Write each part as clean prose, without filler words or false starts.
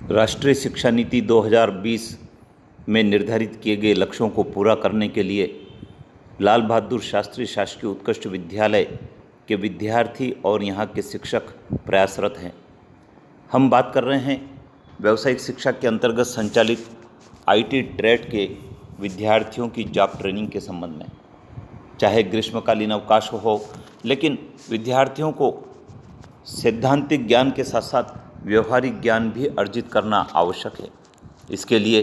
राष्ट्रीय शिक्षा नीति 2020 में निर्धारित किए गए लक्ष्यों को पूरा करने के लिए लाल बहादुर शास्त्री शासकीय उत्कृष्ट विद्यालय के विद्यार्थी और यहाँ के शिक्षक प्रयासरत हैं। हम बात कर रहे हैं व्यावसायिक शिक्षा के अंतर्गत संचालित आईटी ट्रेड के विद्यार्थियों की जॉब ट्रेनिंग के संबंध में। चाहे ग्रीष्मकालीन अवकाश हो, लेकिन विद्यार्थियों को सैद्धांतिक ज्ञान के साथ साथ व्यवहारिक ज्ञान भी अर्जित करना आवश्यक है। इसके लिए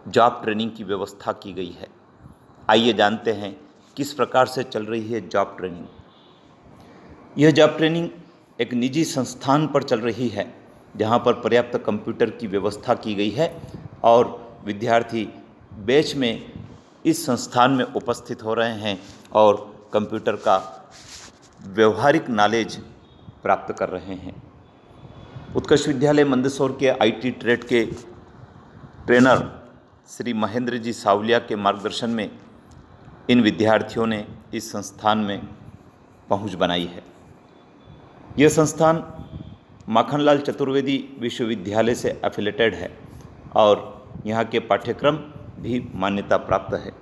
जॉब ट्रेनिंग की व्यवस्था की गई है। आइए जानते हैं किस प्रकार से चल रही है जॉब ट्रेनिंग। यह जॉब ट्रेनिंग एक निजी संस्थान पर चल रही है, जहां पर पर्याप्त कंप्यूटर की व्यवस्था की गई है और विद्यार्थी बैच में इस संस्थान में उपस्थित हो रहे हैं और कंप्यूटर का व्यवहारिक नॉलेज प्राप्त कर रहे हैं। उत्कृष्ट विद्यालय मंदसौर के आईटी ट्रेड के ट्रेनर श्री महेंद्र जी सावलिया के मार्गदर्शन में इन विद्यार्थियों ने इस संस्थान में पहुंच बनाई है। यह संस्थान माखनलाल चतुर्वेदी विश्वविद्यालय से एफिलेटेड है और यहाँ के पाठ्यक्रम भी मान्यता प्राप्त है।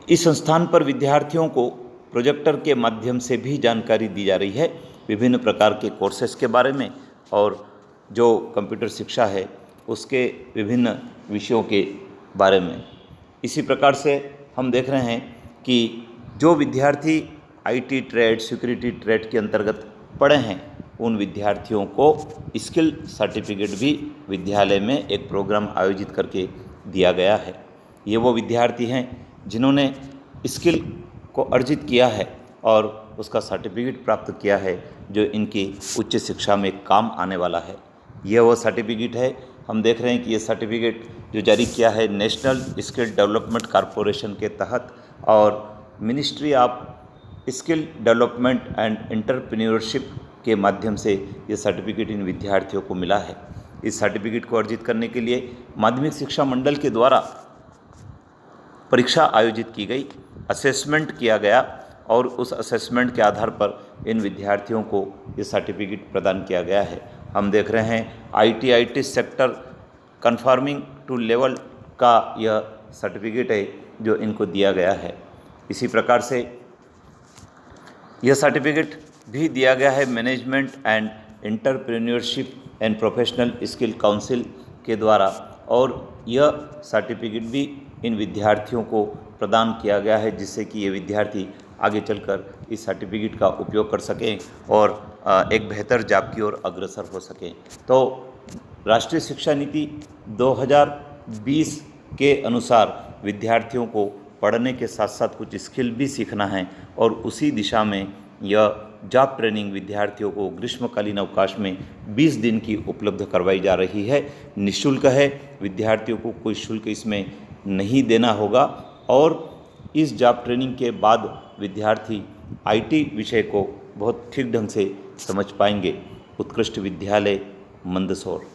इस संस्थान पर विद्यार्थियों को प्रोजेक्टर के माध्यम से भी जानकारी दी जा रही है विभिन्न प्रकार के कोर्सेस के बारे में और जो कंप्यूटर शिक्षा है उसके विभिन्न विषयों के बारे में। इसी प्रकार से हम देख रहे हैं कि जो विद्यार्थी आईटी ट्रेड, सिक्योरिटी ट्रेड के अंतर्गत पढ़े हैं, उन विद्यार्थियों को स्किल सर्टिफिकेट भी विद्यालय में एक प्रोग्राम आयोजित करके दिया गया है। ये वो विद्यार्थी हैं जिन्होंने स्किल को अर्जित किया है और उसका सर्टिफिकेट प्राप्त किया है जो इनकी उच्च शिक्षा में काम आने वाला है। यह वो सर्टिफिकेट है। हम देख रहे हैं कि ये सर्टिफिकेट जो जारी किया है नेशनल स्किल डेवलपमेंट कॉरपोरेशन के तहत और ministry of skill development and entrepreneurship के माध्यम से ये सर्टिफिकेट इन विद्यार्थियों को मिला है। इस सर्टिफिकेट को अर्जित करने के लिए माध्यमिक शिक्षा मंडल के द्वारा परीक्षा आयोजित की गई, असेसमेंट किया गया और उस असेसमेंट के आधार पर इन विद्यार्थियों को ये सर्टिफिकेट प्रदान किया गया है। हम देख रहे हैं IT sector confirming to level का यह सर्टिफिकेट है जो इनको दिया गया है। इसी प्रकार से यह सर्टिफिकेट भी दिया गया है management and entrepreneurship and professional skill council के द्वारा और यह सर्टिफिकेट भी इन विद्यार्थियों को प्रदान किया गया है जिससे कि ये विद्यार्थी आगे चलकर इस सर्टिफिकेट का उपयोग कर सकें और एक बेहतर जॉब की ओर अग्रसर हो सकें। तो राष्ट्रीय शिक्षा नीति 2020 के अनुसार विद्यार्थियों को पढ़ने के साथ साथ कुछ स्किल भी सीखना है और उसी दिशा में यह जॉब ट्रेनिंग विद्यार्थियों को ग्रीष्मकालीन अवकाश में 20 दिन की उपलब्ध करवाई जा रही है। निःशुल्क है, विद्यार्थियों को कोई शुल्क इसमें नहीं देना होगा और इस जॉब ट्रेनिंग के बाद विद्यार्थी आईटी विषय को बहुत ठीक ढंग से समझ पाएंगे। उत्कृष्ट विद्यालय मंदसौर।